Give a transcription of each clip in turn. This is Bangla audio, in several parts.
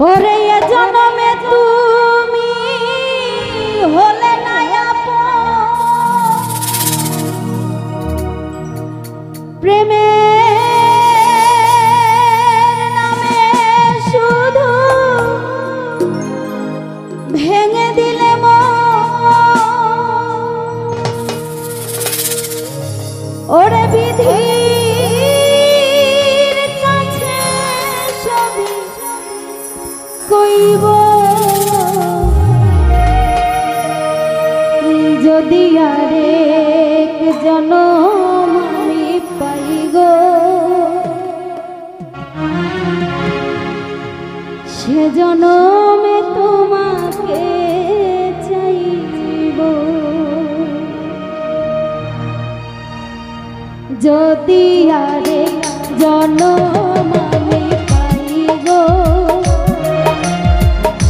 ওরে এ জনমে তুমি হলে না আপন, প্রেমের নামে শুধু ভেঙে দিলে ওরে বিধির কাছে সবই কইব, যদি আরেক জনম আমি পাই গো, সে জনমে তোমাকে চাইব, যদি আরেক জনম আমি পাই গো,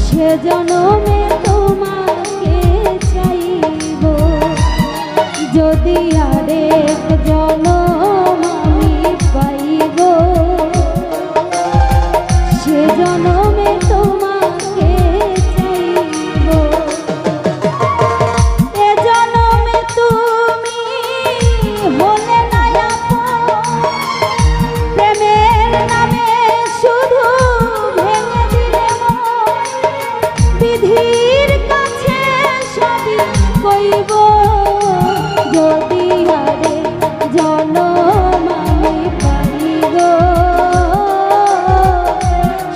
সে জনমে তোমাকে চাইব, যদি আরেক জনম আমি পাই গো, সে জনমে তোমাকে চাইব। এ জনমে তুমি হলে না আপন, প্রেমের নামে শুধু ভেঙে দিলে বিধির কাছে সবই কইব, যদি আরেক জনম আমি পাই গো,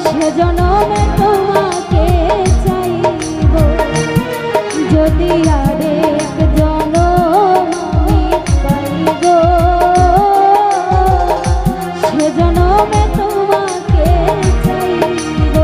সে জনমে তোমাকে চাইব, যদি আরেক জনম আমি পাই গো, সে জনমে তোমাকে চাইব।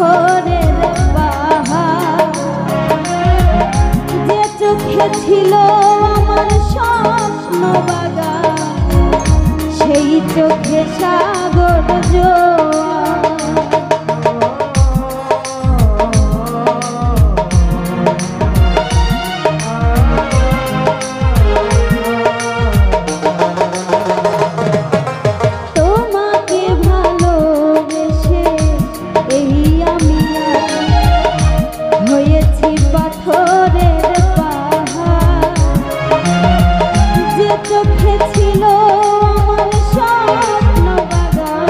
পাথরের পাহাড়, যে চোখে ছিল আমার স্বপ্ন বাগান, সেই চোখে সাগর জোয়ার। তোমাকে ভালোবেসে এই আমি হয়েছি পাথরের পাহাড়, যে চোখে ছিল আমার স্বপ্ন বাগান,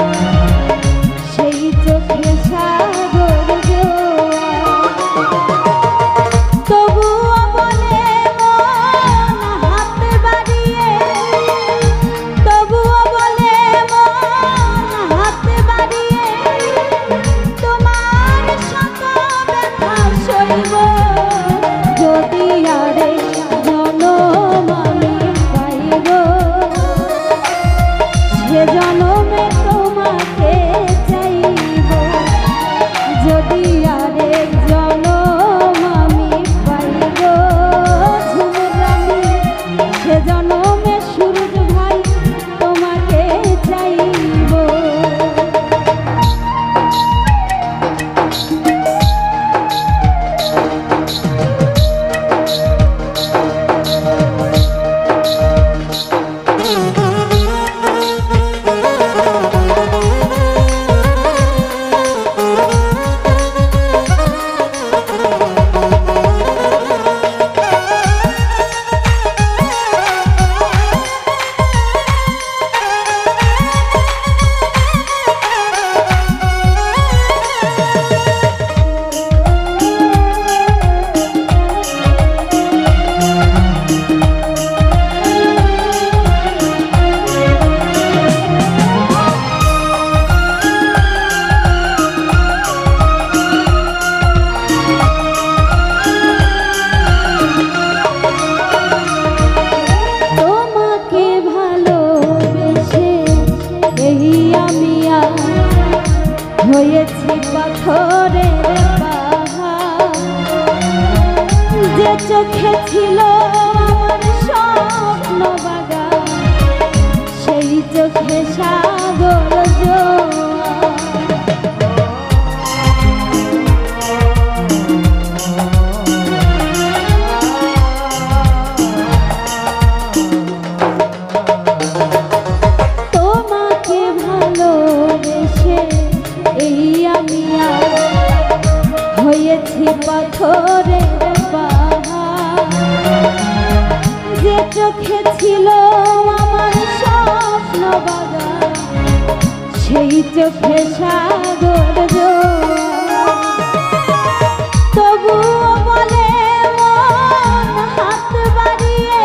সেই চোখে সাগর জোয়ার। তবুও বলে মন হাত বাড়িয়ে, তবুও বলে মন হাত বাড়িয়ে, তোমার শত ব্যথা সইব যদি আরে জনম আমি পাইব, সে জনমে তোমাকে চাইব যদি আরেক জনম আমি পাইব। ঝুমুর রানী, সে জনমে সূরজ ভাই তোমাকে চাইব। তোমাকে ভালোবেসে এই আমি হয়েছি পাথরের পাহাড়, যে চোখে ছিল আমার স্বপ্ন বাগান, সেই চোখে সাগর জোয়ার। তোমাকে ভালোবেসে এই আমি হয়েছি পাথরের পাহাড়, যে চোখে ছিল আমার স্বপ্ন বাগান, সেই চোখে সাগর জোয়ার। তবুও বলে মন হাত বাড়িয়ে,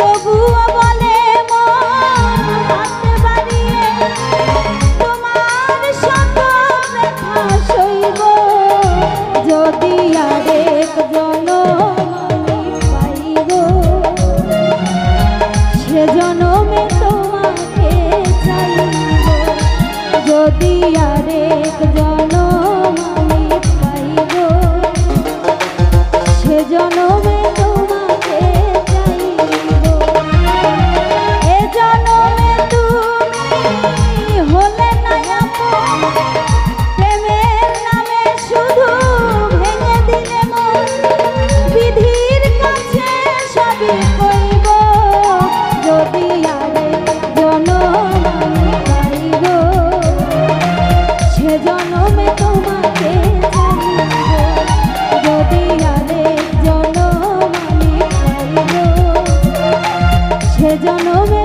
তবুও বলে মন হাত বাড়িয়ে, তোমার শত ব্যথা সইব যদি আরেক জনম আমি পাইব, সে জনমে তোমাকে চাইব যদি আরেক জনম আমি পাইব, সে জনমে তোমাকে চাইব। এ জনমে তুমি হলে না আপন, প্রেমের নামে শুধু ভেঙে দিলে মন, বিধির কাছে সবই কইব যদি আরেক জনম আমি পাইব, সে জনমে তোমাকে চাইব যদি আরেক জনম আমি পাইব, সে জনমে